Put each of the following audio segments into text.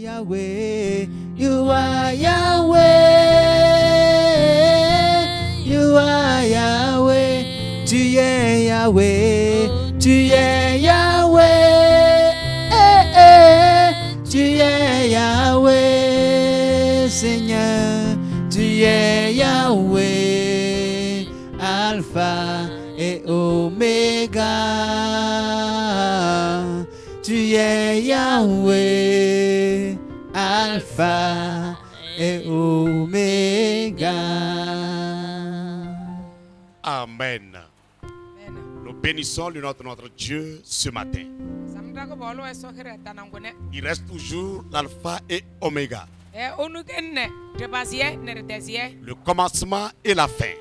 Yahweh, you are Yahweh, you are Yahweh, tu es Yahweh, tu es Yahweh, tu es Yahweh, Seigneur, tu es Yahweh, Alpha et Oméga, tu es Yahweh, Alpha et Oméga. Amen. Nous bénissons le nom de notre Dieu ce matin. Il reste toujours l'alpha et oméga. Le commencement et la fin.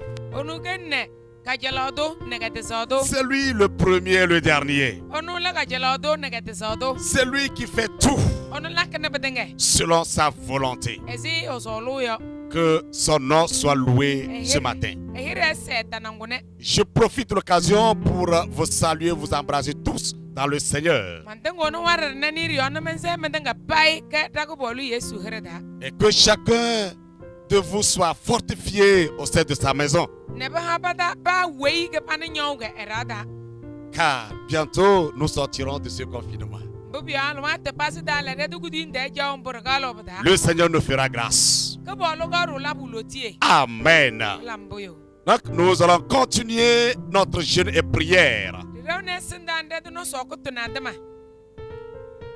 C'est lui le premier et le dernier. C'est lui qui fait tout selon sa volonté. Que son nom soit loué ce matin. Je profite de l'occasion pour vous saluer, vous embrasser tous dans le Seigneur. Et que chacun de vous soit fortifié au sein de sa maison. Car bientôt nous sortirons de ce confinement. Le Seigneur nous fera grâce. Amen. Donc nous allons continuer notre jeûne et prière.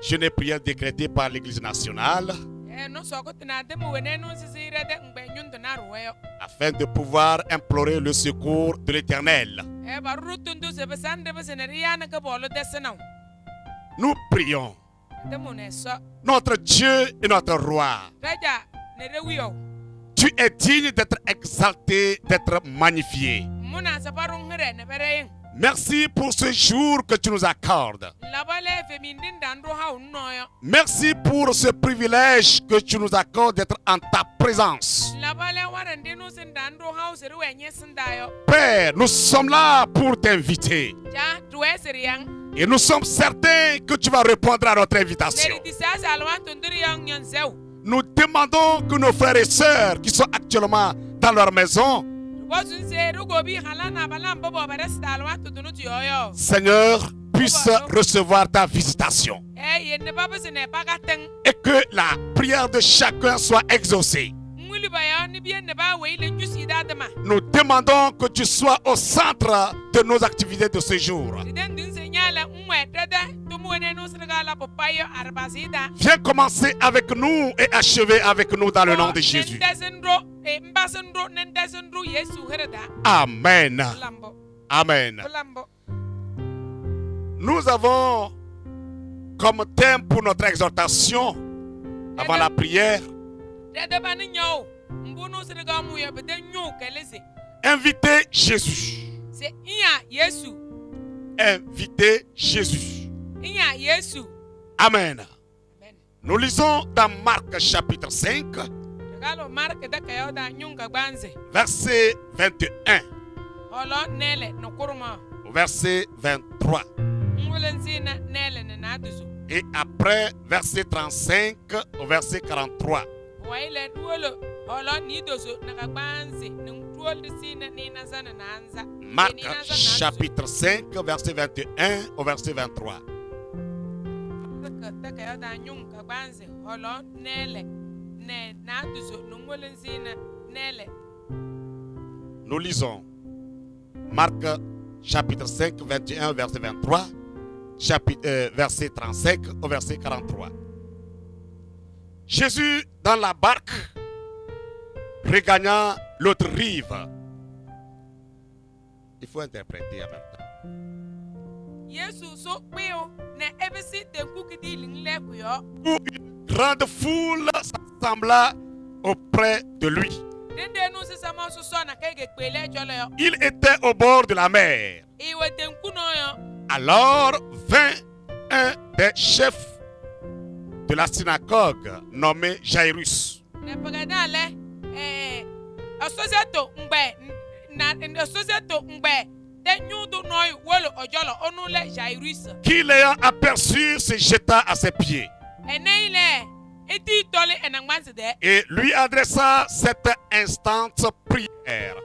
Jeûne et prière décrété par l'Église nationale afin de pouvoir implorer le secours de l'Éternel. Nous prions. Notre Dieu et notre roi, tu es digne d'être exalté, d'être magnifié. Merci pour ce jour que tu nous accordes. Merci pour ce privilège que tu nous accordes d'être en ta présence. Père, nous sommes là pour t'inviter. Et nous sommes certains que tu vas répondre à notre invitation. Nous demandons que nos frères et sœurs qui sont actuellement dans leur maison, Seigneur, puissent recevoir ta visitation. Et que la prière de chacun soit exaucée. Nous demandons que tu sois au centre de nos activités de ce jour. Viens commencer avec nous et achever avec nous dans le nom de Jésus. Amen. Amen. Nous avons comme thème pour notre exhortation avant la prière: inviter Jésus. Inviter Jésus. Amen. Nous lisons dans Marc chapitre 5, verset 21 au verset 23. Et après verset 35 au verset 43. Marc chapitre 5 verset 21 au verset 23. Nous lisons Marc chapitre 5 21 verset 23, verset 35 au verset 43. Jésus dans la barque regagna l'autre rive. Il faut interpréter en même temps. Une grande foule s'assembla auprès de lui. Il était au bord de la mer. Alors vint un des chefs de la synagogue nommé Jairus. Qui l'ayant aperçu se jeta à ses pieds et lui adressa cette instante prière.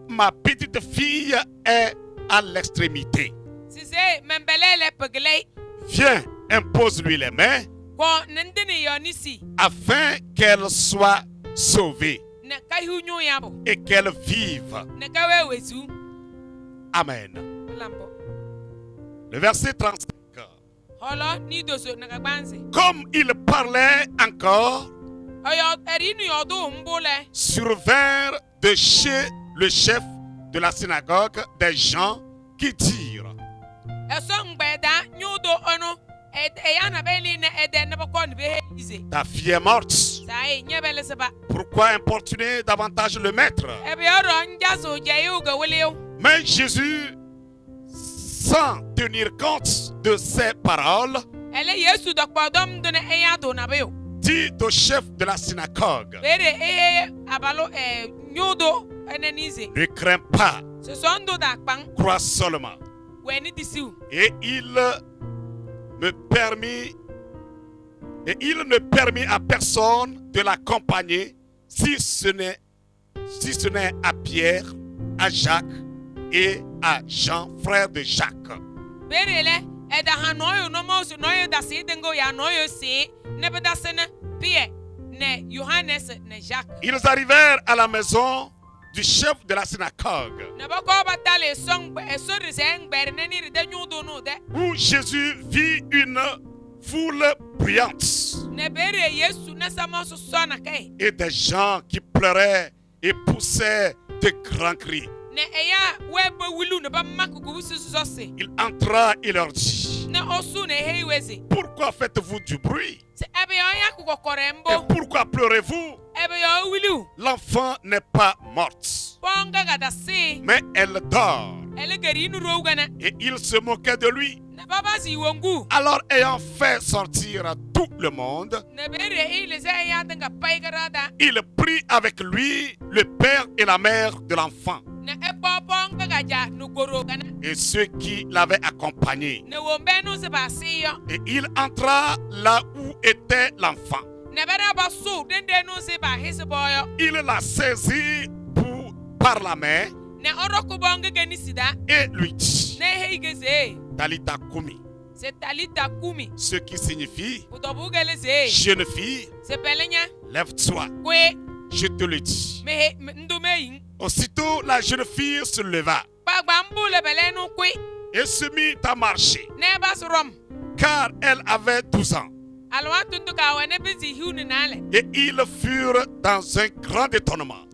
Ma petite fille est à l'extrémité. Viens, impose-lui les mains afin qu'elle soit sauvée et qu'elle vive. Amen. Le verset 35. Comme il parlait encore, survinrent de chez le chef de la synagogue des gens qui dirent: ta fille est morte. Pourquoi importuner davantage le maître? Mais Jésus, sans tenir compte de ces paroles, dit au chef de la synagogue: ne crains pas, crois seulement. Et il ne permit à personne de l'accompagner, si ce n'est à Pierre, à Jacques et à Jean, frère de Jacques. Ils arrivèrent à la maison du chef de la synagogue, où Jésus vit une foule bruyante et des gens qui pleuraient et poussaient de grands cris. Il entra et leur dit: pourquoi faites-vous du bruit? Et pourquoi pleurez-vous? L'enfant n'est pas morte, mais elle dort. Et il se moquait de lui. Alors, ayant fait sortir tout le monde, il prit avec lui le père et la mère de l'enfant et ceux qui l'avaient accompagné. Et il entra là où était l'enfant. Il la saisit par la main et lui dit: Talita Kumi, ce qui signifie: jeune fille, lève-toi. Je te le dis. Aussitôt, la jeune fille se leva et se mit à marcher, car elle avait 12 ans. Et ils furent dans un grand étonnement.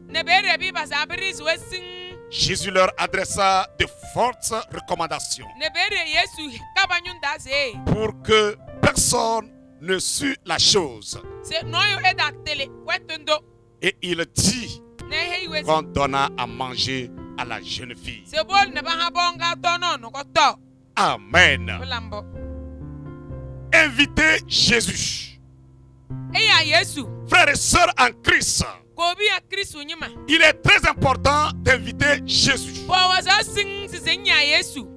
Jésus leur adressa de fortes recommandations pour que personne ne sût la chose. Et il dit qu'on donna à manger à la jeune fille. Amen. Invitez Jésus. Frères et sœurs en Christ, il est très important d'inviter Jésus.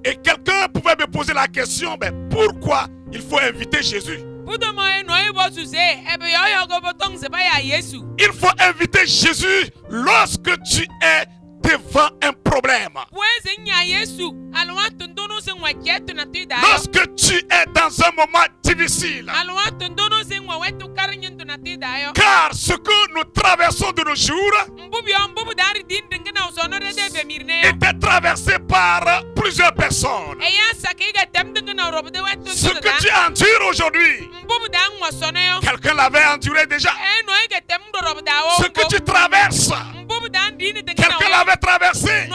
Et quelqu'un pouvait me poser la question: mais pourquoi il faut inviter Jésus? Il faut inviter Jésus lorsque tu es devant un problème. Lorsque tu es dans un moment difficile. Car ce que nous traversons de nos jours était traversé par plusieurs personnes. Ce que tu endures aujourd'hui, quelqu'un l'avait enduré déjà. Ce que tu traverses, quelqu'un l'avait traversé.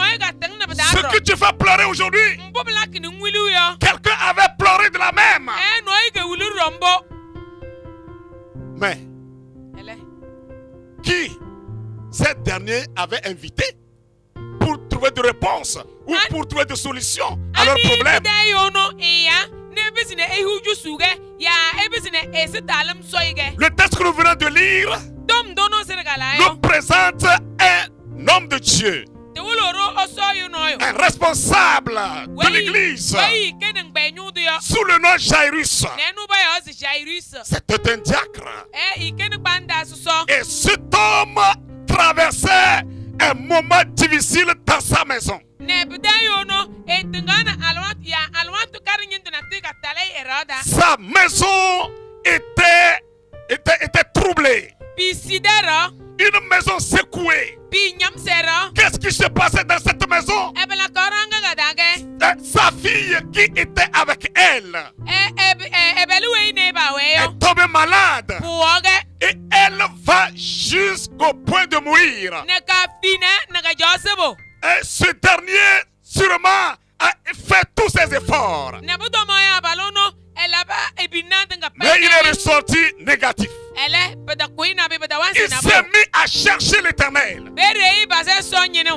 Ce que tu fais pleurer aujourd'hui, quelqu'un avait pleuré de la même. Mais qui ces derniers avaient invité pour trouver des réponses ou pour trouver des solutions à leurs problèmes? Le texte que nous venons de lire nous présente un homme de Dieu un responsable de l'église sous le nom Jairus. C'était un diacre. Et cet homme traversait un moment difficile dans sa maison. Sa maison était troublée. Une maison secouée. Qu'est-ce qui se passait dans cette maison? Sa fille qui était avec elle est tombée malade. Et elle va jusqu'au point de mourir. Et ce dernier sûrement a fait tous ses efforts. Mais il est ressorti négatif. Il s'est mis à chercher l'Éternel.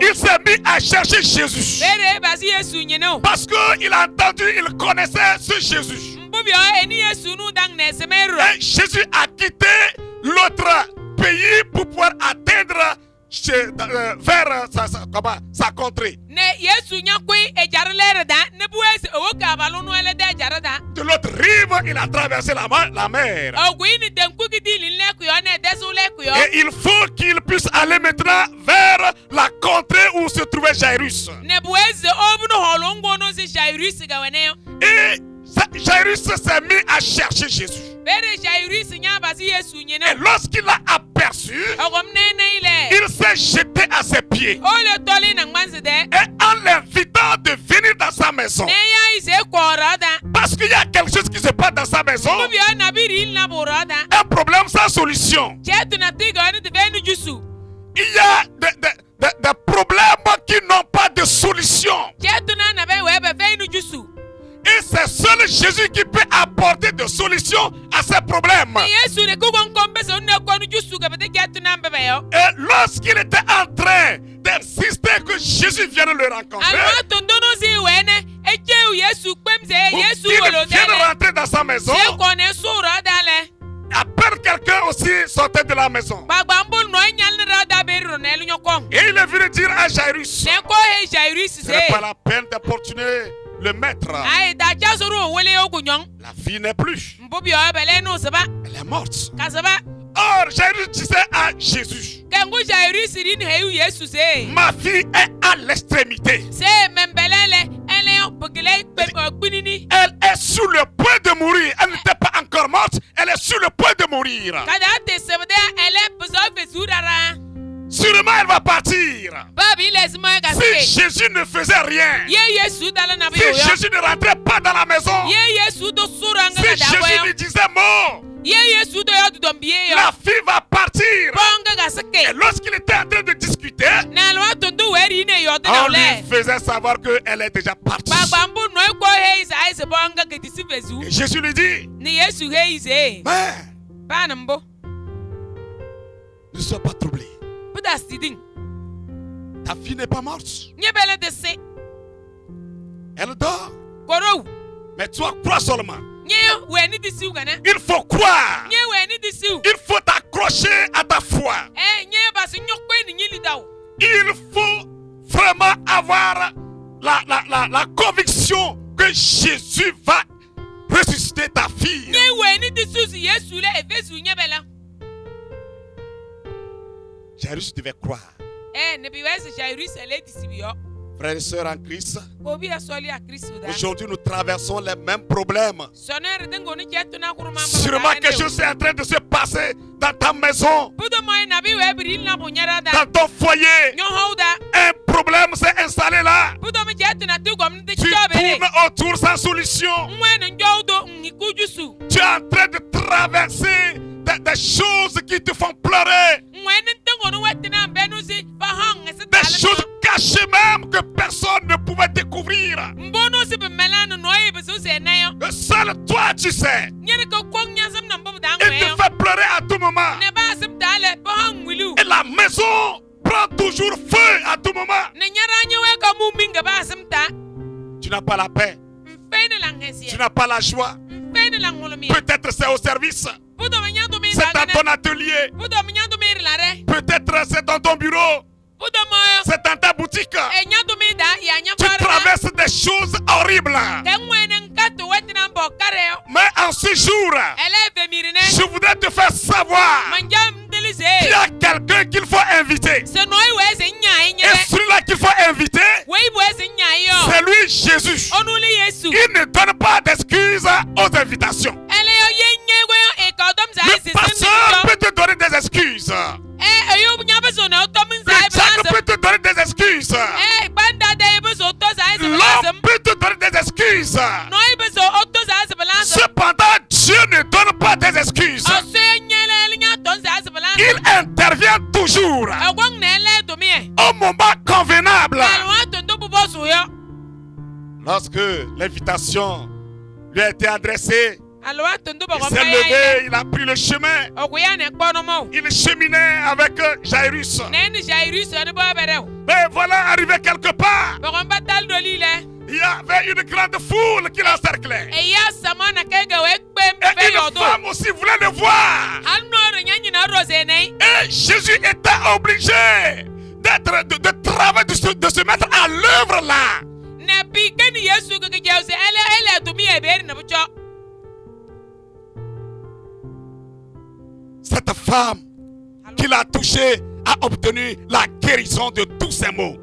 Il s'est mis à chercher Jésus. Parce qu'il a entendu, il connaissait ce Jésus. Et Jésus a quitté l'autre pays pour pouvoir atteindre vers sa contrée. De l'autre rive, il a traversé la mer. Et il faut qu'il puisse aller maintenant vers la contrée où se trouvait Jairus. Et Jairus s'est mis à chercher Jésus. Et lorsqu'il l'a aperçu, il s'est jeté à ses pieds. Et en l'invitant de venir dans sa maison, parce qu'il y a quelque chose qui se passe dans sa maison, un problème sans solution. Il y a des problèmes qui n'ont pas de solution. Et c'est seul Jésus qui peut apporter des solutions à ces problèmes. Et lorsqu'il était en train d'insister que Jésus vienne le rencontrer, qu'il vienne rentrer dans sa maison, à peine quelqu'un aussi sortait de la maison. Et il est venu dire à Jairus, ce n'est pas la peine d'importuner le maître. La fille n'est plus. Elle est morte. Or, Jairus disait à Jésus, ma fille est à l'extrémité. Elle est sur le point de mourir. Elle n'était pas encore morte. Elle est sur le point de mourir. Sûrement elle va partir. Si Jésus ne faisait rien, si Jésus ne rentrait pas dans la maison, si Jésus lui disait mot, la fille va partir. Et lorsqu'il était en train de discuter, on lui faisait savoir qu'elle est déjà partie. Et Jésus lui dit, mais ne sois pas troublé. Ta fille n'est pas morte. Elle dort. Mais toi, crois seulement. Il faut croire. Il faut t'accrocher à ta foi. Il faut vraiment avoir la conviction que Jésus va ressusciter ta fille. Jairus devait croire. Frères et sœurs en Christ, aujourd'hui nous traversons les mêmes problèmes. Sûrement quelque chose est en train de se passer dans ta maison, dans ton foyer. Un problème s'est installé là. Tu tournes autour sans solution. Tu es en train de traverser des choses qui te font pleurer. Des choses cachées même que personne ne pouvait découvrir. Que seul toi tu sais. Il te fait pleurer à tout moment. Et la maison prend toujours feu à tout moment. Tu n'as pas la paix. Tu n'as pas la joie. Peut-être c'est au service. C'est dans ton atelier. Peut-être c'est dans ton bureau. C'est dans ta boutique. Tu traverses des choses horribles. Mais en ce jour, je voudrais te faire savoir qu'il y a quelqu'un qu'il faut inviter. Et celui-là qu'il faut inviter, c'est lui Jésus. Il ne donne pas d'excuses aux invitations. Le pasteur peut te donner des excuses. Le diable peut te donner des excuses. L'homme peut te donner des excuses. Cependant, Dieu ne donne pas des excuses. Il intervient toujours au moment convenable. Lorsque l'invitation lui a été adressée, il s'est levé, il a pris le chemin. Il cheminait avec Jairus. Mais voilà, arrivé quelque part, il y avait une grande foule qui l'encerclait. Et une femme aussi voulait le voir. Et Jésus était obligé de travailler, de se mettre à l'œuvre là. Cette femme qui l'a touché a obtenu la guérison de tous ses maux.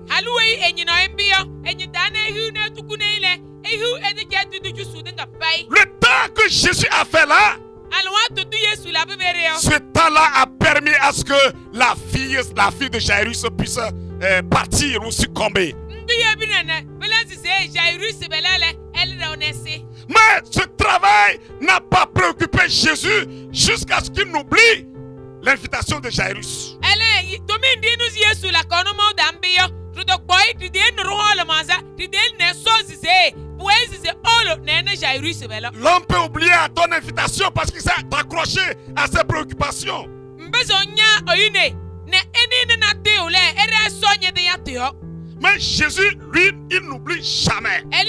Le temps que Jésus a fait là, ce temps-là a permis à ce que la fille de Jairus puisse partir ou succomber. Mais ce travail n'a pas préoccupé Jésus jusqu'à ce qu'il n'oublie l'invitation de Jairus. L'homme peut oublier à ton invitation parce qu'il s'est accroché à ses préoccupations. Mais Jésus, lui, il n'oublie jamais. Et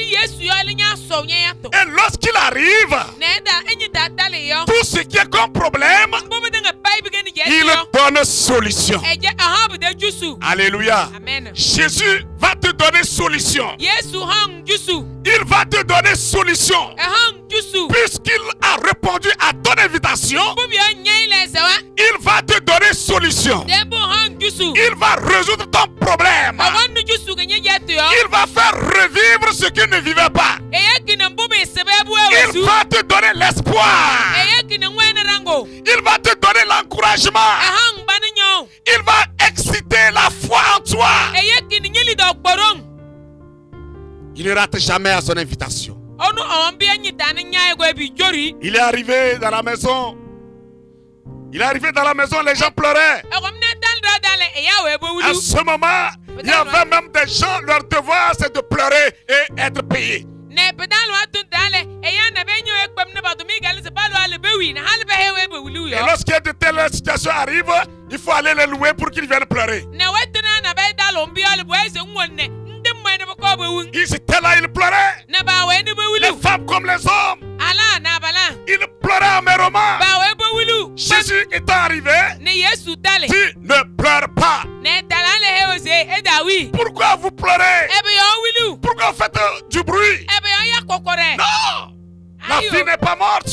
lorsqu'il arrive, tout ce qui est comme problème, il donne solution. Alléluia. Amen. Jésus va te donner solution. Il va te donner solution. Puisqu'il a répondu à ton invitation, il va te donner solution. Il va résoudre ton problème. Il va faire revivre ce qui ne vivait pas. Il va te donner l'espoir. Il va te donner l'encouragement. Il va exciter la foi en toi. Il ne rate jamais à son invitation. Il est arrivé dans la maison. Il est arrivé dans la maison, les gens pleuraient. À ce moment, il y avait même des gens, leur devoir c'est de pleurer et être payés. Et lorsqu'il y a de telles situations arrivent, il faut aller les louer pour qu'ils viennent pleurer. Ils étaient là, ils pleuraient. Les femmes comme les hommes. Ils pleuraient amèrement. Jésus est arrivé. Tu ne pleures pas. Pourquoi vous pleurez? Pourquoi vous faites du bruit? Non! La fille n'est pas morte.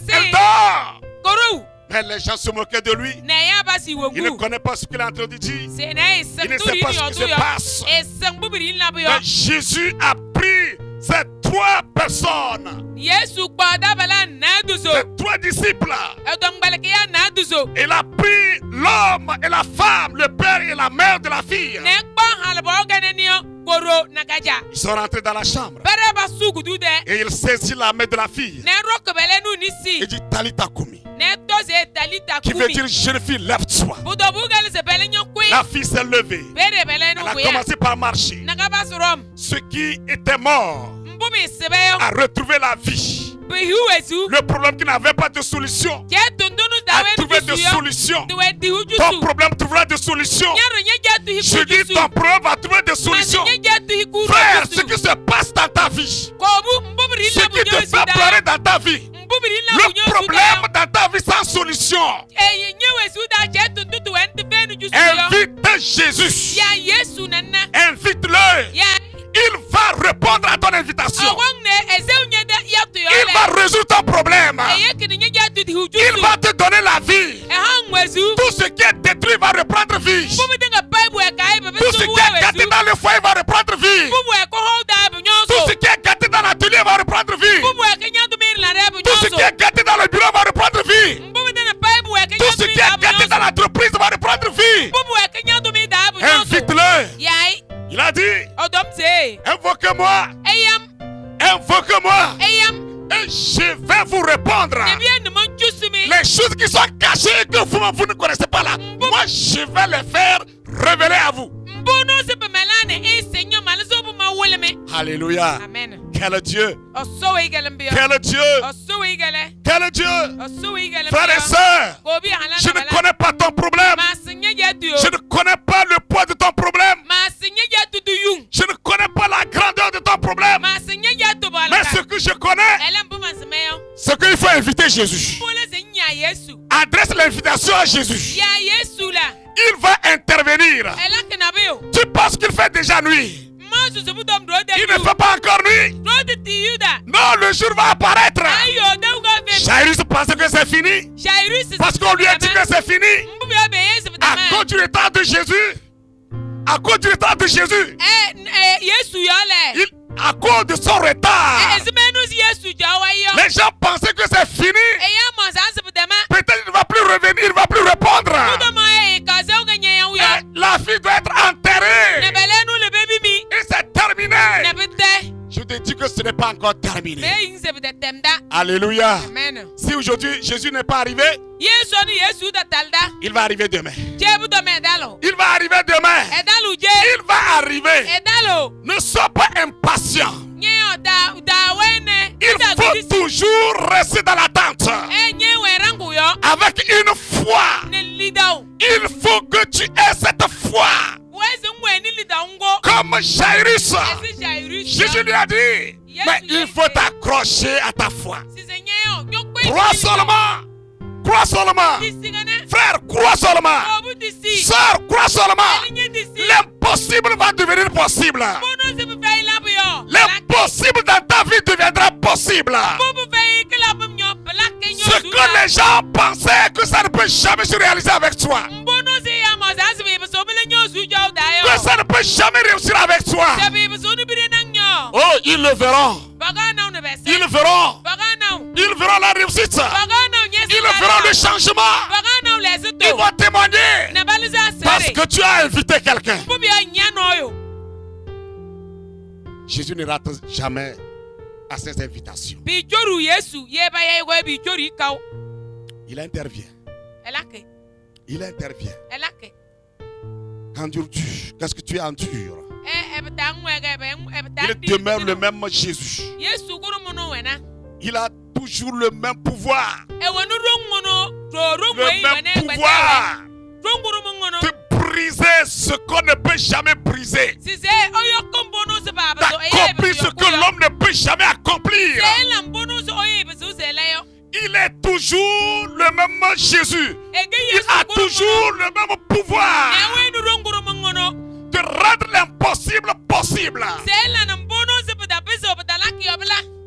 Elle dort. Mais les gens se moquaient de lui. Il ne connaît pas ce qu'il est en train de dire. Il ne sait pas ce qui se passe. Mais Jésus a pris ces trois personnes. Ces trois disciples. Il a pris l'homme et la femme, le père et la mère de la fille. Ils sont rentrés dans la chambre. Et il saisit la main de la fille. Il dit Talita Kumi. Qui veut dire jeune fille, lève-toi. La fille s'est levée. Elle a commencé par marcher. Ce qui était mort a retrouvé la vie. Le problème qui n'avait pas de solution a trouvé de solution. Ton problème trouvera de solution. Je dis ton problème va trouver de solution. Frère, ce qui se passe dans ta vie, ce qui te fait pleurer dans ta vie, le problème dans ta vie sans solution, invite Jésus. Il va te donner la vie. Tout ce qui est détruit va reprendre vie. Tout ce qui est gâté dans le foyer va reprendre vie. Tout ce qui est gâté dans l'atelier va reprendre vie. Tout ce qui est gâté dans le bureau va reprendre vie. Tout ce qui est gâté dans l'entreprise va reprendre vie. Invite-le. Il a dit, invoquez-moi. Invoquez-moi. Et je vais vous répondre. Les choses qui sont cachées que vous ne connaissez pas là, moi je vais les faire révéler à vous. Alléluia. Amen. Quel Dieu. Quel Dieu. Quel Dieu. Frères et sœurs, je ne connais pas ton problème. Je ne connais pas le poids de ton problème. Je ne connais pas la grandeur de ton problème. Mais ce que je connais, c'est qu'il faut inviter Jésus. Adresse l'invitation à Jésus. Il va intervenir. Tu penses qu'il fait déjà nuit? Il ne fait pas encore nuit. Non, le jour va apparaître. Jairus pensait que c'est fini. Parce qu'on lui a dit que c'est fini. À cause du retard de Jésus. À cause du retard de Jésus. À cause de son retard. Les gens pensaient que c'est fini. Peut-être qu'il ne va plus revenir, il ne va plus répondre. La fille doit être enterrée. Et c'est terminé. Je te dis que ce n'est pas encore terminé. Alléluia. Amen. Si aujourd'hui Jésus n'est pas arrivé, il va arriver demain. Il va arriver demain. Il va arriver. Ne sois pas impatient. Il faut toujours rester dans l'attente. Avec une foi. Il faut que tu aies cette foi. Comme Jairus. Jésus lui a dit, mais il faut t'accrocher à ta foi. Crois seulement. Crois seulement. Frère, crois seulement. Sœur, crois seulement. L'impossible va devenir possible. L'impossible dans ta vie deviendra possible. Ce que les gens pensaient que ça ne peut jamais se réaliser avec toi. Que ça ne peut jamais réussir avec toi. Oh, ils le verront. Ils le verront. Ils verront la réussite. Ils verront le changement. Ils vont témoigner. Parce que tu as invité quelqu'un. Jésus ne rate jamais à ses invitations. Il intervient. Il intervient. Qu'endures-tu? Qu'est-ce que tu endures? Il demeure le même Jésus. Il a toujours le même pouvoir. Le même pouvoir de briser ce qu'on ne peut jamais briser. D'accomplir ce que l'homme ne peut jamais accomplir. Il est toujours le même Jésus. Il a toujours le même pouvoir de rendre l'impossible possible.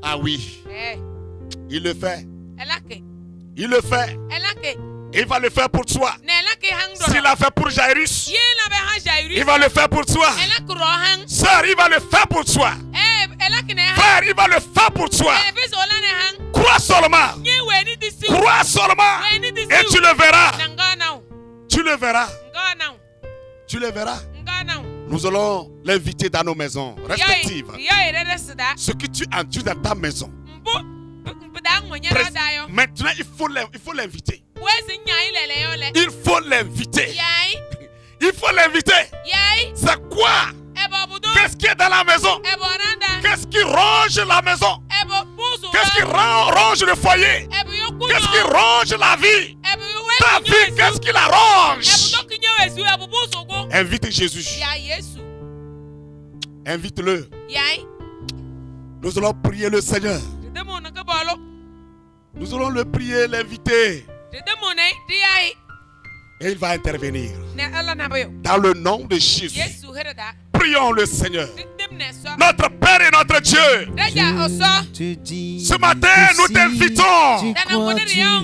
Ah oui. Il le fait. Il le fait. Il va le faire pour toi. S'il l'a fait pour Jairus, il va le faire pour toi. Sœur, il va le faire pour toi. Frère, il va le faire pour toi. Crois seulement. Crois seulement. Et tu le verras. Tu le verras. Tu le verras. Nous allons l'inviter dans nos maisons respectives. Ce que tu endures dans ta maison. Maintenant, il faut l'inviter. Il faut l'inviter. Il faut l'inviter. C'est quoi? Qu'est-ce qui est dans la maison? Qu'est-ce qui ronge la maison? Qu'est-ce qui ronge le foyer? Qu'est-ce qui ronge la vie? Ta vie, qu'est-ce qui la ronge? Invite Jésus. Invite-le. Nous allons prier le Seigneur. Nous allons le prier, l'inviter. Et il va intervenir. Dans le nom de Jésus. Prions le Seigneur. Notre Père et notre Dieu. Ce matin, nous t'invitons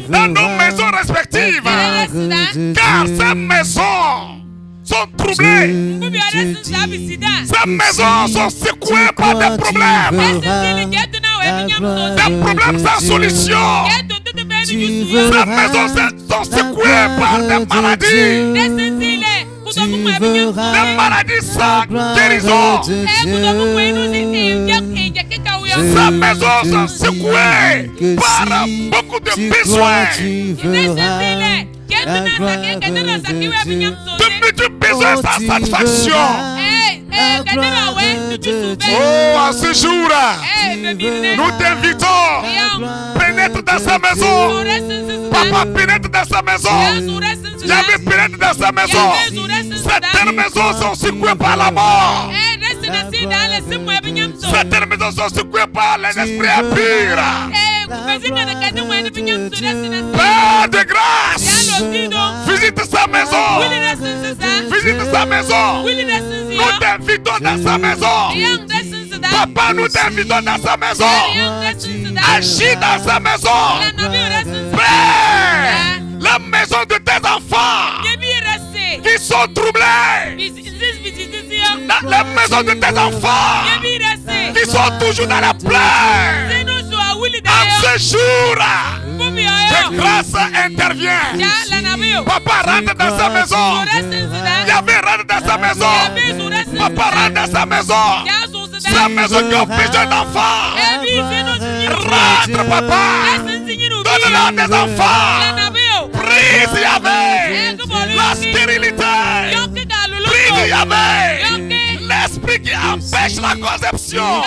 dans nos maisons respectives. Car ces maisons sont troublées. Ces maisons sont secouées par des problèmes. Des problèmes sans solution. Ces maisons sont secouées par des maladies. Des maladies sans guérison. Ces maisons sont secouées par beaucoup de besoins. De multiples besoins sans satisfaction. Oh, à ce jour, nous t'invitons. Pénètre dans sa maison. Papa, pénètre dans sa maison. Yahvé, pénètre dans sa maison. Certaines maisons sont secouées par la mort. Certaines maisons sont secouées par l'esprit impur. Père de grâce, visite sa maison. Visite sa maison. Nous t'invitons dans sa maison. Papa, nous t'invitons dans sa maison. Agis dans sa maison. Père, la maison de tes enfants qui sont troublés. La maison de tes enfants qui sont toujours dans la plaie. En ce jour, que grâce intervient. Papa, rentre dans sa maison. Yahvé, rentre dans sa maison. Papa, rentre dans sa maison. Sa maison qui a besoin d'enfants. Rentre, papa. Donne-leur des enfants. Brise, Yahvé, la stérilité. Brise, Yahvé, l'esprit qui empêche la conception.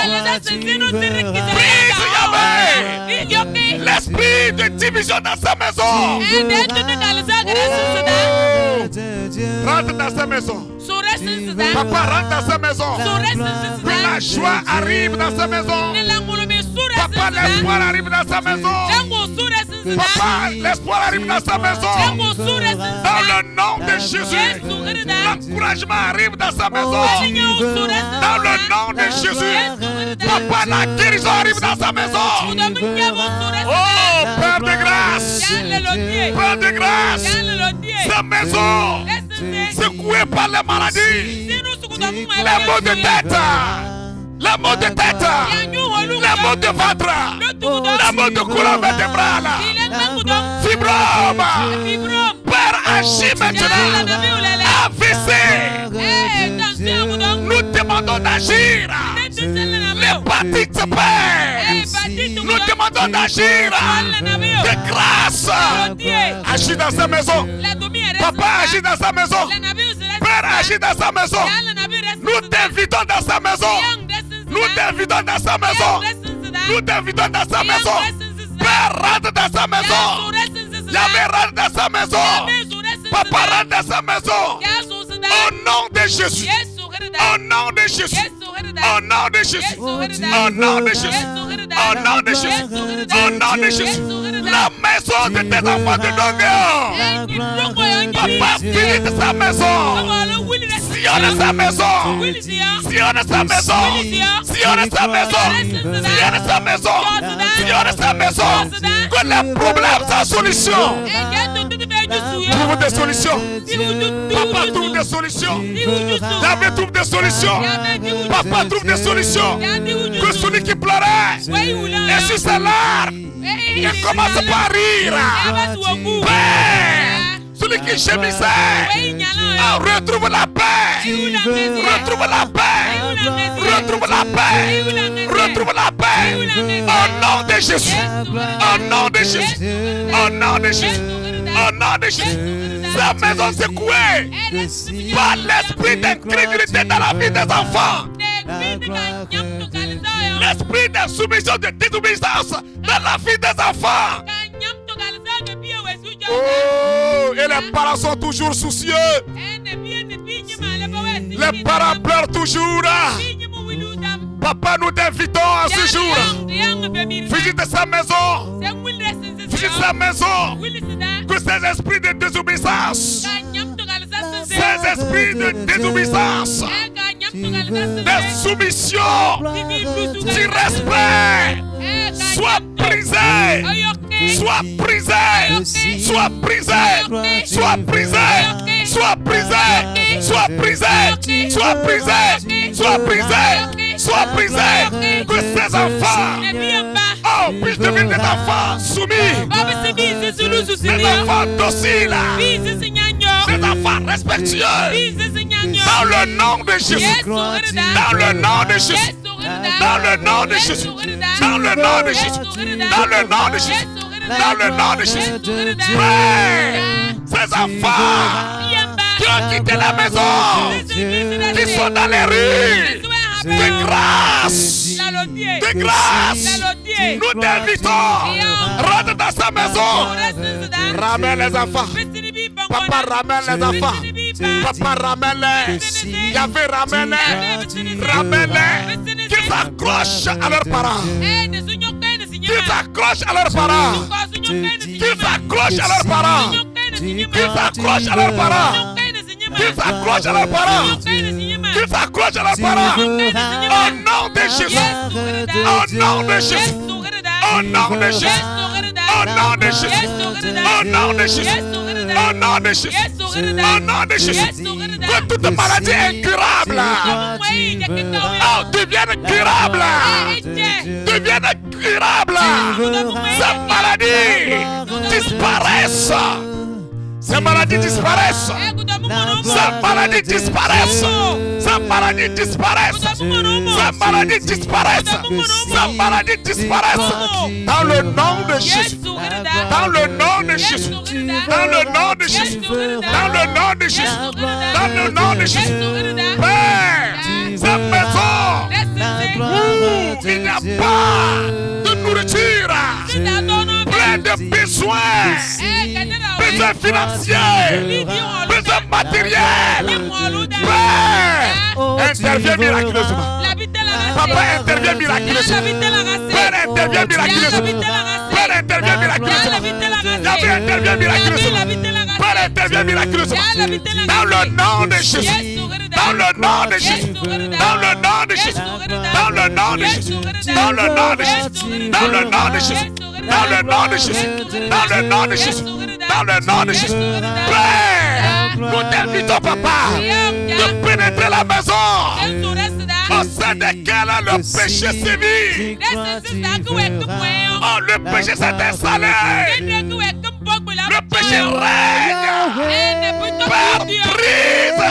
Brise, Yahvé, l'esprit de division dans sa maison. Rentre dans sa maison. Papa, rentre dans sa maison. Que la joie arrive dans sa maison. Papa, l'espoir arrive dans sa maison. Papa, l'espoir arrive dans sa maison. Dans le nom de Jésus, l'encouragement arrive dans sa maison. Dans le nom de Jésus, papa, la guérison arrive dans sa maison. Oh, Père de grâce, Père de grâce, sa maison secouée par les maladies, les maux de tête. La maux de tête, la maux de ventre, la maux de colonne vertébrale, fibrome. Père, agis maintenant. AVC. Nous demandons d'agir. L'hépatite, Père. Nous demandons d'agir. De grâce. Agis dans sa maison. Papa, agis dans sa maison. Père, agis dans sa maison. Nous t'invitons dans sa maison. Nous t'invitons dans sa maison. Nous t'invitons dans sa maison. Père, rentre dans sa maison. Yahvé, rentre dans sa maison. Papa, rentre dans sa maison. Au nom de Jésus. Au nom de Jésus. Au nom de Jésus. Au nom de Jésus. Au nom de Jésus. Au nom de Jésus. La maison de tes enfants de Dongéo. Papa, visite sa maison. Sillonne sa maison. Sillonne sa maison. Sillonne sa maison. Sillonne sa maison. Sillonne sa maison. Que les problèmes sans solution. Trouve des solutions. Papa, trouve des solutions. Yahvé, trouve des solutions. Papa, trouve des solutions. Que celui qui pleurait essuie ses larmes et commence par rire. Père, celui qui gémissait, retrouve la paix. Retrouve la paix. Retrouve la paix. Retrouve la paix. Au nom de Jésus. Au nom de Jésus. Au nom de Jésus. Au nom de Jésus. Sa maison secouée par l'esprit d'incrédulité dans la vie des enfants. L'esprit de soumission, de désobéissance dans la vie des enfants. Oh, et les parents sont toujours soucieux. Les parents pleurent toujours. Papa, nous t'invitons à ce jour. Visite sa maison. Visite sa maison. Que ces esprits de désobéissance, ces esprits de désobéissance, de soumission, du respect, soient brisés. Sois brisé, sois brisé, sois brisé, sois brisé, sois brisé, sois brisé, sois brisé, sois brisé. Que ces enfants, oh, puissent devenir des enfants soumis, des enfants dociles, des enfants respectueux. Dans le nom de Jésus, dans le nom de Jésus, dans le nom de Jésus, dans le nom de Jésus, dans le nom de Jésus. Dans le nom de Jésus, ces enfants qui ont quitté la maison, qui sont dans les rues, de grâce, nous t'invitons, rentre dans sa maison, ramène les enfants, papa ramène les enfants, papa ramène-les, Yahvé ramène-les, qu'ils s'accrochent à leurs parents. Qu'ils s'accrochent à leurs parents. Qu'ils s'accrochent à leurs parents. Qu'ils s'accrochent à leurs parents. Qu'ils s'accrochent à leurs parents. Qu'ils s'accrochent à leurs parents. Au nom de Jésus. Au nom de Jésus. Au nom de Jésus. Au nom de Jésus. Au nom de Jésus. Au nom de Jésus. Au nom de Jésus. Que toute maladie incurable, oh, devienne curable. Devienne curable. Cette maladie disparaisse. Ces maladies disparaissent. Ces maladies disparaissent. Ces maladies disparaissent. Ces maladies disparaissent. Ces maladies disparaissent. Dans le nom de Jésus. Dans le nom de Jésus. Dans le nom de Jésus. Dans le nom de Jésus. Dans le nom de Jésus. Père, cette maison où il n'y a pas de nourriture, plein de besoins. Besoin financier, besoin matériel. Père, intervient miraculeusement. Papa intervient miraculeusement. Père intervient miraculeusement. Père intervient miraculeusement. Yahvé intervient miraculeusement. Père intervient miraculeusement. Dans le nom de Jésus. Dans le nom de Jésus. Dans le nom de Jésus. Dans le nom de Jésus. Dans le nom de Jésus. Dans le nom de Jésus. Dans le nom de Jésus. Dans le nom de Jésus. Dans le nom de Jésus. Père, nous t'invitons, papa, de pénétrer la maison au sein de laquelle le péché sévit. Oh, le péché s'est installé. Le péché règne. Père, brise.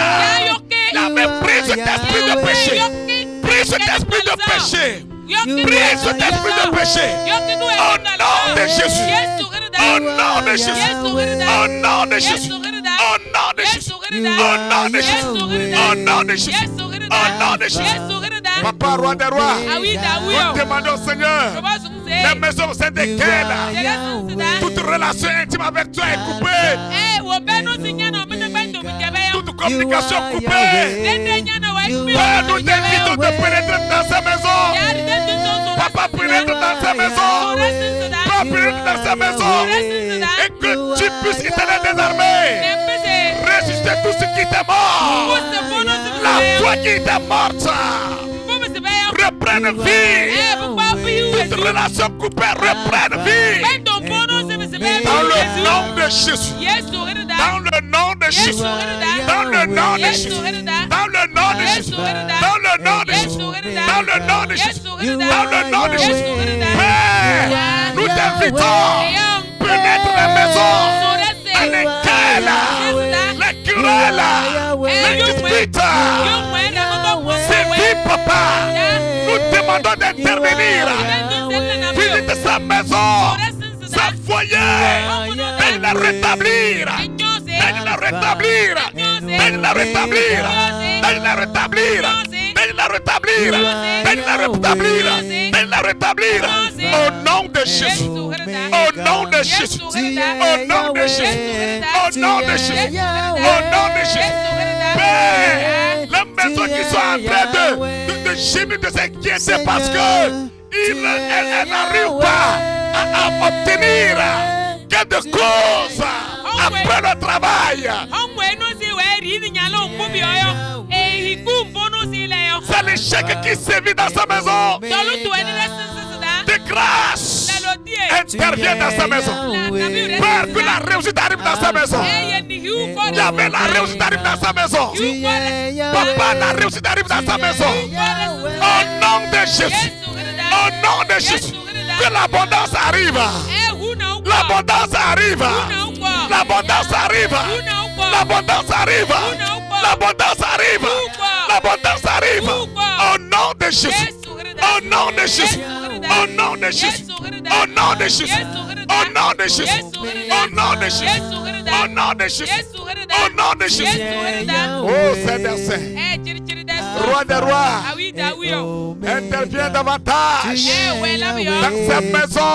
Yahvé, brise cet esprit de péché. Brise cet esprit de péché. Brise cet esprit de péché. Au nom de Jésus. Au nom de Jésus. Au nom de Jésus. Au nom de Jésus. Au nom de Jésus. Au nom de Jésus. Au nom de Jésus. Papa, roi des rois, nous demandons au Seigneur, la maison au sein de laquelle toute relation intime avec toi est coupée. Toute communication coupée. Père, nous t'invitons de pénétrer dans sa maison. Papa, pénètre dans sa maison. Papa, pénètre dans sa maison. Et que tu puisses éteindre des armées. Résister tout ce qui était mort. La foi qui était morte. Reprenne vie. Toute relation coupée reprenne vie. Dans le nom de Jésus. Dans le nom de Jésus. Dans le nom de Jésus. Dans le nom de Jésus. Dans le nom de Jésus. Dans le nom de Jésus. Dans le nom de Jésus. Père, nous t'invitons. Pénètre la maison. À l'école. La querelle. La dispute. C'est vie, papa. Nous demandons d'intervenir. Visite sa maison. Sa foyer. Et la rétablir. Et la rétablir. Et la rétablir. Et la rétablir. Et la rétablir. Et la rétablir. Et la rétablir. Au nom de Jésus. Au nom de Jésus. Au nom de Jésus. Au nom de Jésus. Au nom de Jésus. Père, les maisons qui sont en train de gémir, de s'inquiéter parce que elle n'arrive pas à obtenir gain de cause après le travail. C'est l'échec qui sévit dans sa maison. De grâce intervient dans sa maison. Père, que la réussite arrive dans sa maison. Jamais la réussite arrive dans sa maison. Papa, la réussite arrive dans sa maison. Au nom de Jésus. Au nom de Jésus. Que l'abondance arrive. L'abondance arrive. L'abondance arrive. L'abondance arrive. L'abondance arrive. L'abondance arrive. Au nom de Jésus. Au nom de Jésus. Au nom de Jésus. Au nom de Jésus. Au nom de Jésus. Au nom de Jésus. Au nom de Jésus. Au nom de Jésus. Oh Seigneur Saint. Roi des rois. Interviens davantage dans cette maison.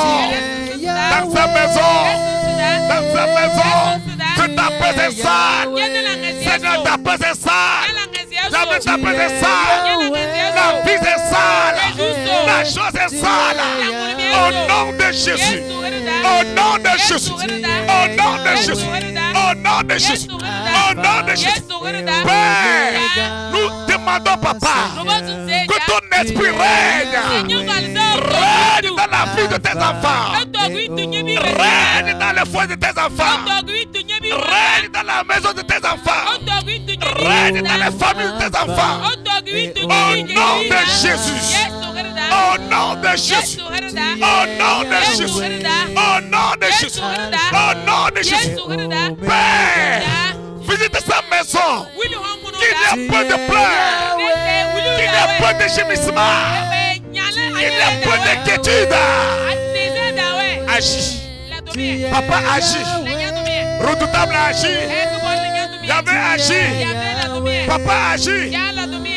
Dans cette maison. Dans cette maison. Que ta présence sale. Seigneur, ta présence sale. La présence est sale. La vie est sale. La chose est sale. Au nom de Jésus. Au nom de Jésus. Au nom de Jésus. Au nom de Jésus. Au nom de Jésus. Père, nous demandons, papa, que ton esprit règne. Règne dans la vie de tes enfants. Règne dans le foyer de tes enfants. Règne dans la maison de tes enfants. Règne dans les familles de tes enfants. Au nom de Jésus. Au nom de Jésus. Au nom de Jésus. Au nom de Jésus. Au nom de Jésus. Père, visite sa maison. Qu'il y a peu de pleurs. Qu'il y a peu de gémissements. Qu'il y a peu d'inquiétude. Agis. Papa agit. Redoutable agit. Yahvé agit. Papa agit.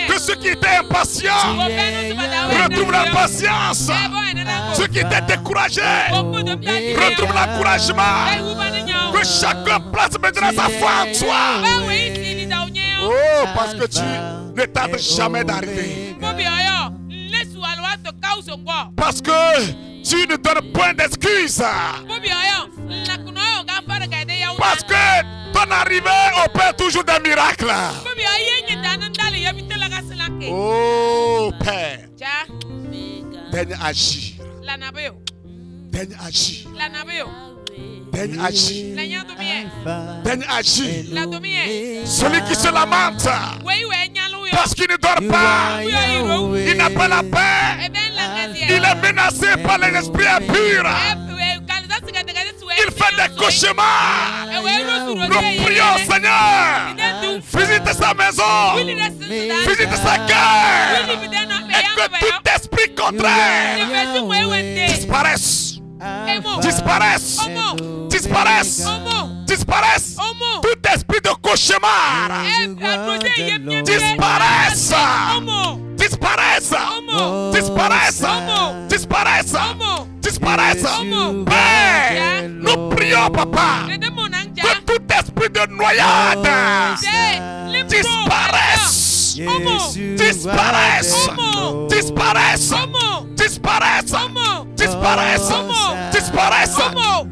Que ceux qui étaient impatients retrouvent la patience. Ceux qui étaient découragés retrouvent l'encouragement. Que chacun place maintenant sa foi en toi. Oh, parce que tu ne tardes jamais d'arriver. Parce que tu ne donnes point d'excuses. Parce que ton arrivée opère toujours des miracles. Oh Père, daigne agir. Daigne agir. Daigne agir. Daigne agir. Celui qui se lamente parce qu'il ne dort pas, il n'a pas la paix, il est menacé par les esprits impurs. Il fait des cauchemars. Nous prions, Seigneur. Visite sa maison. Visite sa cœur. Et que tout esprit contraire disparaisse. Disparaisse. Disparaisse. Disparaisse. Tout esprit de cauchemar disparaisse. Disparaisse. Disparaisse. Disparaisse. Disparaisse. Père, nous prions, papa, que tout esprit de noyade disparaisse. Disparaisse. Disparaisse. Disparaisse. Disparaisse. Disparaisse.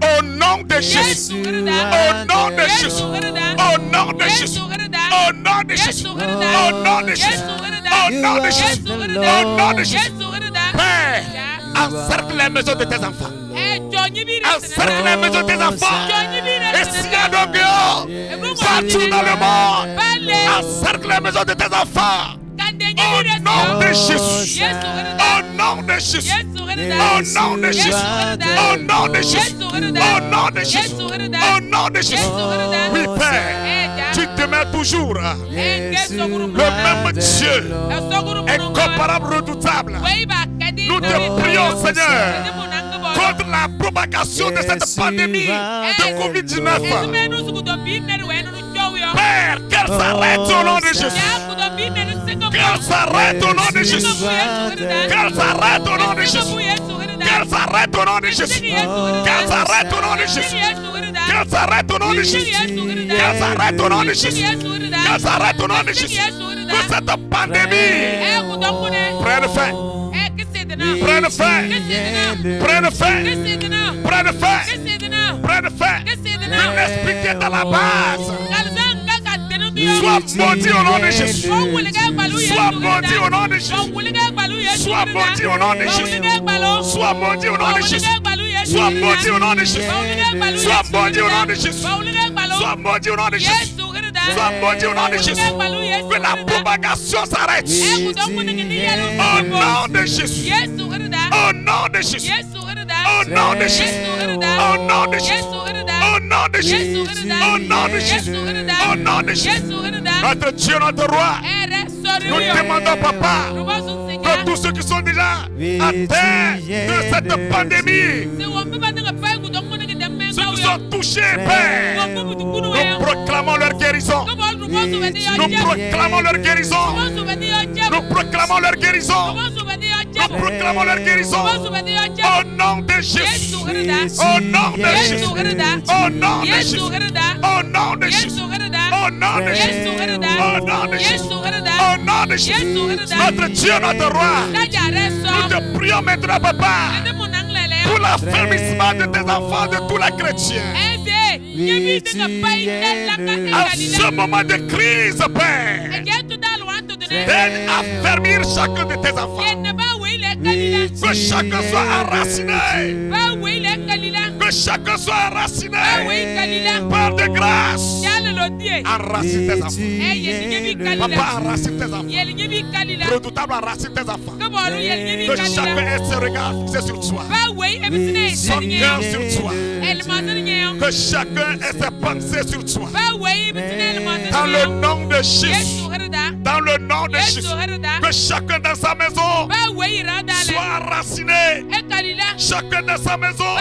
Au nom de Jésus. Au nom de Jésus. Au nom de Jésus. Au nom de Jésus. Au nom de Jésus. Au nom de Jésus. Au nom de Jésus. Père, encercle les maisons de tes enfants. Encercle les maisons de tes enfants. Et s'il y a donc partout dans le monde, encercle les maisons de tes enfants. Au nom de Jésus. Au nom de Jésus. Au nom de Jésus. Au nom de Jésus. Au nom de Jésus. Au nom de Jésus. Oui, Père, tu demeures toujours le même Dieu, incomparable, redoutable. Nous te prions, Seigneur, contre la propagation de cette pandémie de Covid-19. Père, qu'elle s'arrête au nom de Jésus. Qu'elle s'arrête au nom de Jésus. Qu'elle s'arrête au nom de Jésus. Qu'elle s'arrête au nom de Jésus. Qu'elle s'arrête au nom de Jésus. Qu'elle s'arrête au nom de Jésus. Qu'elle s'arrête au nom de Jésus. Qu'elle s'arrête au nom de Jésus. Que cette pandémie prenne fin. Prenne fin. Prenne fin. Prenne fin. Prenne fin. Que l'esprit qui est à la base soit maudit au nom de Jésus. Soit maudit au nom de Jésus. Soit maudit au nom de Jésus. Soit maudit au nom de Jésus. Soit maudit au nom de Jésus. Soit maudit au nom de Jésus. Soit maudit au nom de Jésus. Soit maudit au nom de Jésus. Que la propagation s'arrête. Au nom de Jésus. Au nom de Jésus. Au nom de Jésus. Au nom de Jésus. Au nom de Jésus. Au nom de Jésus. Au nom de Jésus. Notre Dieu, notre roi, nous demandons, papa, que tous ceux qui sont déjà atteints de cette pandémie, ceux qui sont touchés, Père, nous proclamons leur guérison. Nous proclamons leur guérison. Nous proclamons leur guérison. Nous proclamons leur guérison. Au nom de Jésus. Au nom de Jésus. Au nom de Jésus. Au nom de Jésus. Au nom de Jésus. Au nom de Jésus. Au nom de Jésus. Notre Dieu, notre roi, nous te prions maintenant, papa, pour l'affermissement de tes enfants, de tous les chrétiens. À ce moment de crise, Père, d'aide à affermir chacun de tes enfants. Que chacun soit enraciné. Que chacun soit enraciné. Par de grâce. Enracine tes enfants. Papa, enracine tes enfants. Redoutable, enracine tes enfants. Que chacun ait ses regards fixés sur toi. Son cœur sur toi. Que chacun ait ses pensées sur toi. Dans le nom de Jésus. Dans le nom de Jésus. Que chacun dans sa maison soit enraciné. Chacun dans sa maison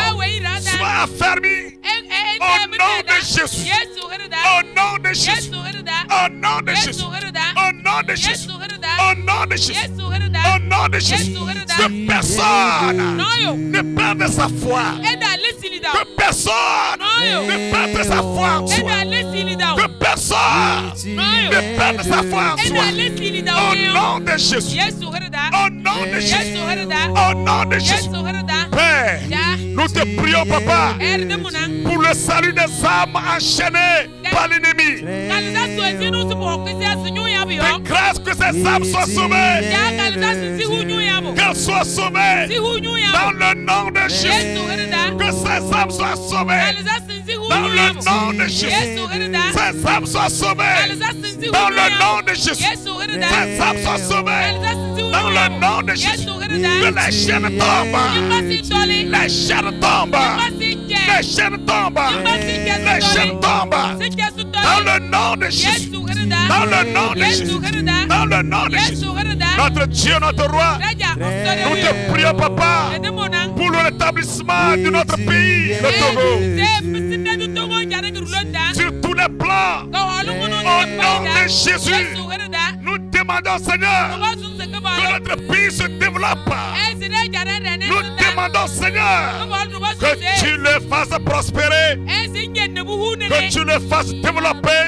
soit affermi. Au nom de Jésus. Au nom de Jésus. Au nom de Jésus. Au nom de Jésus. Au nom de Jésus. Au nom de Jésus. Que personne ne perde sa foi. Que personne ne perde sa foi en toi. Que personne ne perde sa foi en toi. Au nom de Jésus. Au nom de Jésus. Au nom de Jésus. Père, nous te prions, papa, pour le salut des âmes enchaînées par l'ennemi. De grâce que ces âmes soient sauvées. Qu'elles soient sauvées. Dans le nom de Jésus. Que ces âmes soient sauvées. Dans le nom de Jésus. Ces âmes soient sauvées. Dans le nom de Jésus. Ces âmes soient sauvées. Dans le nom de Jésus. Que les chaînes tombent. Les chaînes tombent. Les chaînes tombent. Les chaînes tombent. Dans le nom de Jésus. Dans le nom de Jésus. Dans le nom de Jésus. Notre Dieu, notre roi, nous te prions, papa, pour le rétablissement de notre pays, le Togo. Sur tous les plans, au nom de Jésus, nous demandons, Seigneur, que notre pays se développe. Nous demandons, Seigneur, que tu le fasses prospérer, que tu le fasses développer.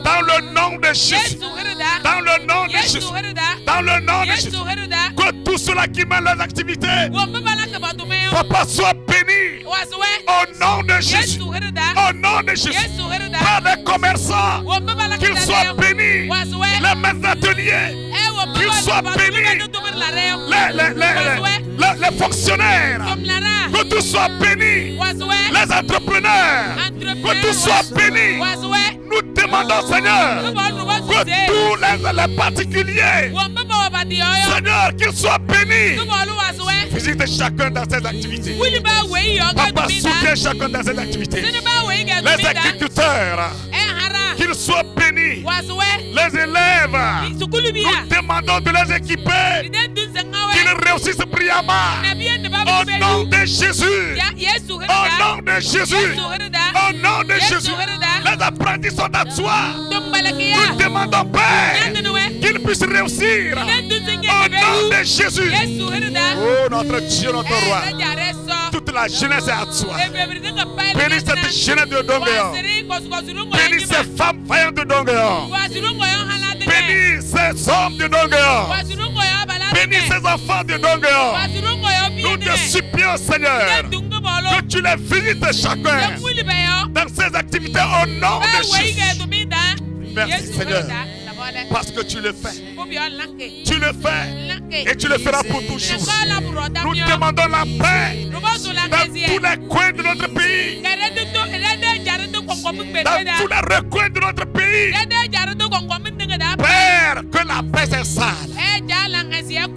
Dans le nom de Jésus. Dans le nom de Jésus. Dans le nom de Jésus. Que tous ceux-là qui mènent leurs activités, papa, soit béni. Au nom de Jésus. Au nom de Jésus. Par les commerçants, qu'ils soient bénis. Les maîtres d'atelier, qu'ils soient bénis. Les fonctionnaires, que tout soit béni. Les entrepreneurs, que tout soit béni. Nous demandons, Seigneur, que tous les particuliers, Seigneur, qu'ils soient bénis. Visite chacun dans ses activités. Papa, soutiens chacun dans ses activités. Les agriculteurs, qu'ils soient bénis. Les élèves, nous demandons de les équiper, qu'ils réussissent brillamment. Au nom de Jésus. Au nom de Jésus. Au nom de Jésus. Les apprentis sont à toi. Nous demandons, Père, qu'ils puisse réussir. Au nom de Jésus. Oh, notre Dieu, notre roi. Toute la jeunesse est à toi. Bénis cette jeunesse de Dongéon. Bénis ces femmes vaillantes de Dongéon. Bénis ces hommes de Dongéon. Bénis ces enfants de Dongéon. Nous te supplions, Seigneur, que tu les visites chacun dans ses activités au nom de Jésus. Merci, Seigneur, parce que tu le fais. Tu le fais et tu le feras pour toujours. Nous demandons la paix dans tous les coins de notre pays. Dans tous les recoins de notre pays. Père, que la paix s'installe.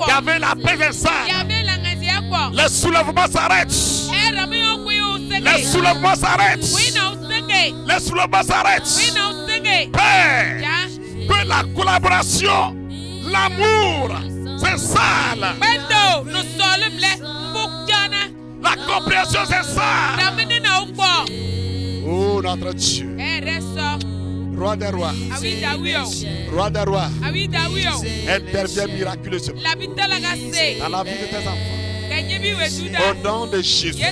Qu'avec la paix s'installe. Le soulèvement s'arrête. Le soulèvement s'arrête. Le soulèvement s'arrête. Père, que la collaboration, l'amour s'installe. La compréhension s'installe. Oh, notre Dieu. Roi des rois. Roi des rois. Interviens miraculeusement dans la vie de tes enfants. Au nom de Jésus.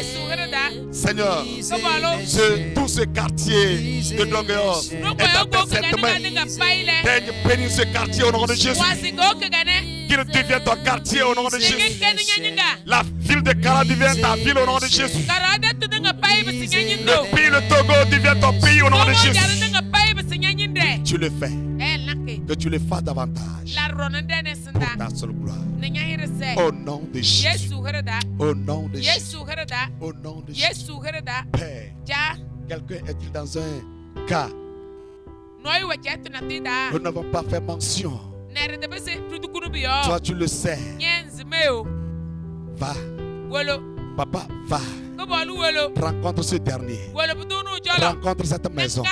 Seigneur, tout ce quartier de Dongéon est dans tes mains. Daigne bénir ce quartier au nom de Jésus. Qu'il devienne ton quartier au nom de Jésus. La ville de Kara devienne ta ville au nom de Jésus. Le pays, le Togo devienne ton pays au nom de Jésus. Tu le fais. Que tu le fasses davantage pour ta seule gloire. Au nom de Jésus. Au nom de Jésus. Au nom de Jésus. Père, quelqu'un est-il dans un cas? Nous n'avons pas fait mention. Toi, tu le sais. Va. Papa, va. Rencontre ce dernier. Rencontre cette maison.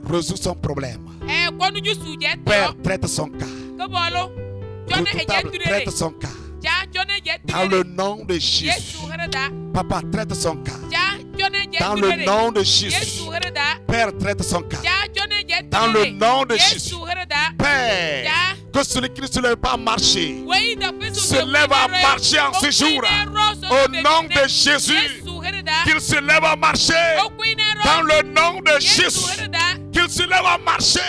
Résout son problème. Père, traite son cas. Redoutable, traite son cas. Dans le nom de Jésus. Papa, traite son cas. Dans le nom de Jésus. Père, traite son cas. Dans le nom de Jésus. Père, que celui qui ne se lève pas à marcher se lève à marcher en ce jour. Au nom de Jésus. Qu'il se lève à marcher. Dans le nom de Jésus. Qu'il se lève à marcher.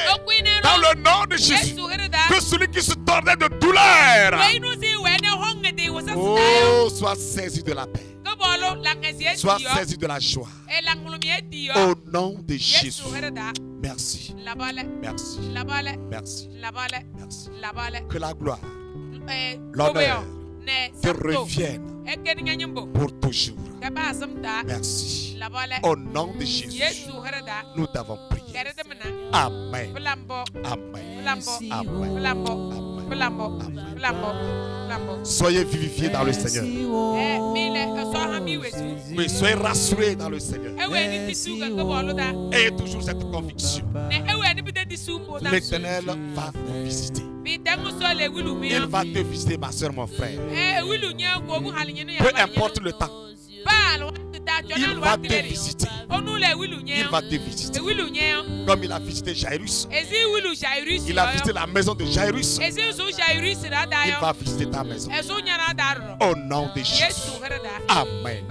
Dans le nom de Jésus. Que celui qui se tordait de douleur, oh, soit saisi de la paix. Soit saisi de la joie. Au nom de Jésus. Merci. Merci. Merci. Merci. Que la gloire, l'honneur te revienne pour toujours. Merci. Au nom de Jésus, nous t'avons prié. Amen. Amen. Soyez vivifiés dans le Seigneur. Oui, soyez rassurés dans le Seigneur. Ayez toujours cette conviction. L'Éternel va vous visiter. Il va te visiter, ma soeur, mon frère. Peu importe le temps. Il va te visiter. Il va te visiter. Comme il a visité Jairus. Il a visité la maison de Jairus. Il va visiter ta maison. Au nom de Jésus. Amen.